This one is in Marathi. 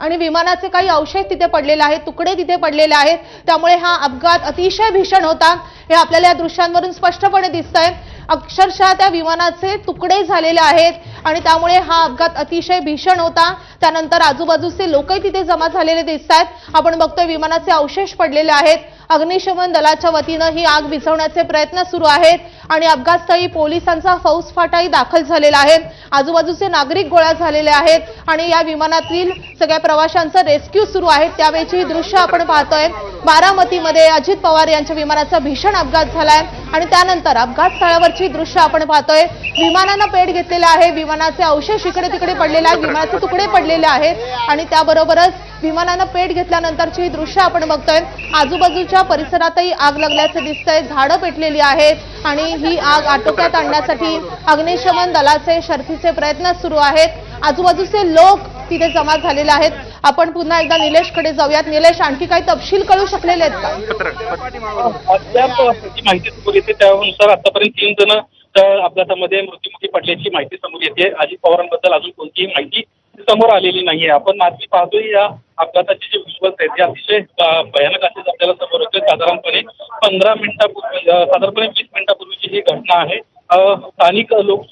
आणि विमानाचे काही अवशेष तिथे पडलेले आहेत, तुकडे तिथे पडलेले आहेत। त्यामुळे हा अपघात अतिशय भीषण होता हे आपल्याला या दृश्यांवरून स्पष्टपणे दिसतंय। अक्षरशः त्या विमानाचे तुकडे झालेले आहेत आणि त्यामुळे हा अपघात अतिशय भीषण होता। त्यानंतर आजूबाजूचे लोकही तिथे जमा झालेले दिसतात। आपण बघतोय विमानाचे अवशेष पडलेले आहेत। अग्निशमन दलाच्या वतीने ही आग विझवण्याचे प्रयत्न सुरू आहेत आणि अपघातस्थळी पोलिसांचा फौजफाटाही दाखल झालेला आहे। आजूबाजूचे नागरिक गोळा झालेले आहेत आणि या विमानातील सगळ्या प्रवाशांचं रेस्क्यू सुरू आहे। त्यावेळची दृश्य आपण पाहतोय। बारामतीमध्ये अजित पवार यांच्या विमानाचा भीषण अपघात झालाय आणि त्यानंतर अपघात स्थळावरची दृश्य आपण पाहतोय। विमानानं पेट घेतलेला आहे, विमानाचे अवशेष इकडे तिकडे पडलेले आहेत, विमानाचे तुकडे पडलेले आहेत आणि त्याबरोबरच विमानानं पेट घेतल्यानंतरची दृश्य आपण बघतोय। आजूबाजूच्या परिसरातही आग लागल्याचे दिसतंय, झाडं पेटलेली आहेत आणि ही आग आटोक्यात आणण्यासाठी अग्निशमन दलाचे शर्थीचे प्रयत्न सुरू आहेत। आजूबाजूचे लोक तिथे जमा झालेले आहेत। आपण पुन्हा एकदा निलेशकडे जाऊयात। निलेश, आणखी काही तपशील कळू शकलेले आहेत का? अद्याप माहिती समोर येते, त्यानुसार आतापर्यंत 3 जण अपघातामध्ये मृत्युमुखी पडल्याची माहिती समोर येते। अजित पवारांबद्दल अजून कोणतीही माहिती समोर आलेली नाहीये। आपण आधी पाहतोय या अपघाताचे जे विज्युअल्स आहेत ते अतिशय भयानक असे आपल्याला समोर येते। साधारणपणे 15 मिनिटापूर्वी, साधारणपणे 20 मिनिटापूर्वीची ही घटना आहे। स्थानिक लोक